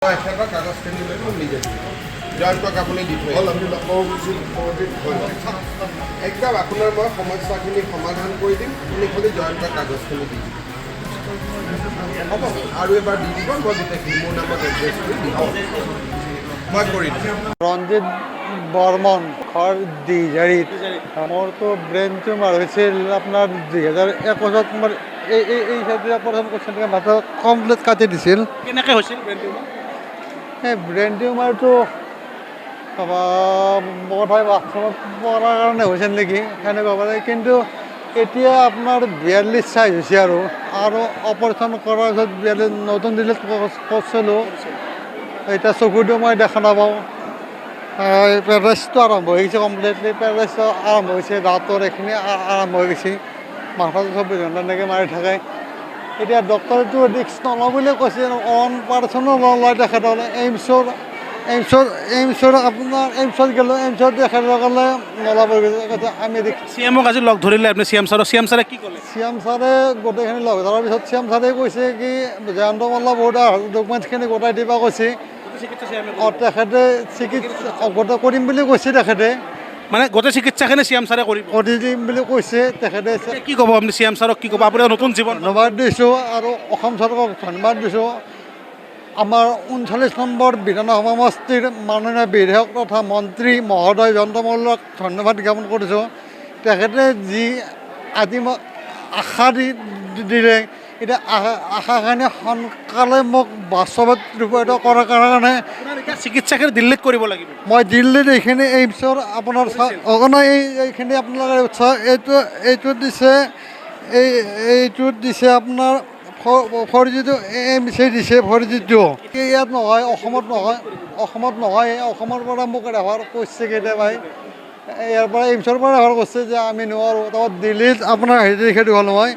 এখেতৰ কাগজখিনি লৈ মোক নিজে জয়ন্তক আপুনি দি থৈ একদম আপোনাৰ মই সমস্যাখিনি সমাধান কৰি দিম। আপুনি খালি জয়ন্তৰ কাগজখিনি দি দিব হ'ব আৰু এবাৰ দি দিব। মই গোটেইখিনি মোৰ নামত এড্ৰেছ কৰি দিব মই কৰি দিম। ৰঞ্জিত বৰ্মন ঘৰ দিজাৰিত। মোৰতো ব্ৰেইন টিউমাৰ হৈছিল আপোনাৰ 2021 মোৰ এই প্ৰথম কৈছিল মাথা কমপ্লিট কাটি দিছিল। কেনেকৈ হৈছিল ব্ৰেইন টিউমাৰ? এই ব্ৰেইন টিউমাৰটো বোধহয় বাথৰুমত পৰাৰ কাৰণে হৈছিল নেকি সেনেকুৱা পাৰে। কিন্তু এতিয়া আপোনাৰ 42 চাইজ হৈছে আৰু অপাৰেশ্যন কৰাৰ পিছত 42 নতুন দিল্লীত কৰিছিলোঁ। এতিয়া চকুটো মই দেখা নাপাওঁ। পেৰালাইচিছটো আৰম্ভ হৈ গৈছে কমপ্লিটলি। পেৰালাইচিছ আৰম্ভ হৈছে, দাঁতৰ এইখিনি আৰম্ভ হৈ গৈছে। মাথাটো 24 ঘণ্টা এনেকৈ মাৰি থাকে। এতিয়া ডক্টৰেটো ৰিক্স নলওঁ বুলি কৈছে। 1% লয় তেখেতৰ। এইমছৰ আপোনাৰ এইমছত গ'লোঁ। এইমছত তেখেতসকলে নলাব কৈছে আমি চি এমক আজি লগ ধৰিলে আপুনি? চি এম ছাৰে কি ক'লে? চি এম ছাৰে গোটেইখিনি লগ ধৰাৰ পিছত চি এম ছাৰে কৈছে কি জয়ন্ত মল্ল বৰুৱা ডকুমেণ্টছখিনি গোটাই দিবা কৈছে। তেখেতে চিকিৎসা গোটেই কৰিম বুলি কৈছে। তেখেতে মানে গোটেই চিকিৎসাখিনি চি এম ছাৰে কৰি দিম বুলি কৈছে। তেখেতে কি ক'ব আপুনি চি এম ছাৰক? কি ক'ব আপুনি? নতুন জীৱন ধন্যবাদ দিছোঁ আৰু অসম চৰকাৰক ধন্যবাদ দিছোঁ। আমাৰ 39 নম্বৰ বিধানসভা সমষ্টিৰ মাননীয় বিধায়ক তথা মন্ত্ৰী মহোদয় জয়ন্ত মল্লক ধন্যবাদ জ্ঞাপন কৰিছোঁ। তেখেতে যি আজি মোক আশা দিলে, এতিয়া আশাখিনি সোনকালে মোক বাস্তৱত ৰূপায়িত কৰাৰ কাৰণে চিকিৎসাখিনি দিল্লীত কৰিব লাগিব। মই দিল্লীত এইখিনি এইমছৰ আপোনাৰ এইখিনি আপোনালোকে এইটোত দিছে আপোনাৰ ফৰিজিটো এইমছে দিছে। ফৰিজিটো ইয়াত নহয়, অসমত নহয়। অসমৰ পৰা মোক ৰেফাৰ কৰিছে কেতিয়াবাই। ইয়াৰ পৰা এইমছৰ পৰা ৰেফাৰ কৰিছে যে আমি নোৱাৰোঁ। তাৰপৰা দিল্লীত আপোনাৰ হেৰি তাৰিখে দেখুৱালোঁ মই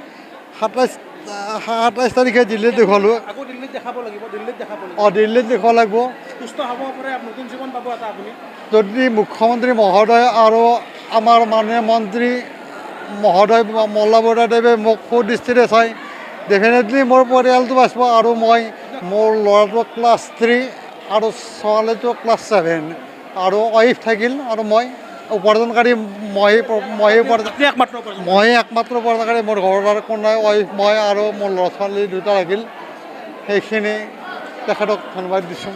27 তাৰিখে দিল্লীত দেখুৱালোঁ। দিল্লীত দেখাব লাগিব। দিল্লীত দেখুৱাব লাগিব। সুস্থ হ'ব পাৰে, নতুন জীৱন পাব এটা আপুনি। যদি মুখ্যমন্ত্ৰী মহোদয় আৰু আমাৰ মাননীয় মন্ত্ৰী মহোদয় মল্ল বৰুৱাদেৱে মোক সুদৃষ্টিৰে চাই ডেফিনেটলি মোৰ পৰিয়ালটো বাচিব। আৰু মই মোৰ ল'ৰাটো ক্লাছ 3 আৰু ছোৱালীটো ক্লাছ 7 আৰু ৱাইফ থাকিল আৰু মই উপাৰ্জনকাৰী। মই একমাত্ৰ উপাৰ্জনকাৰী। মোৰ ঘৰত আৰু কোনো নাই। ৱাইফ, মই আৰু মোৰ ল'ৰা ছোৱালী দুটা থাকিল। সেইখিনি তেখেতক ধন্যবাদ দিছোঁ।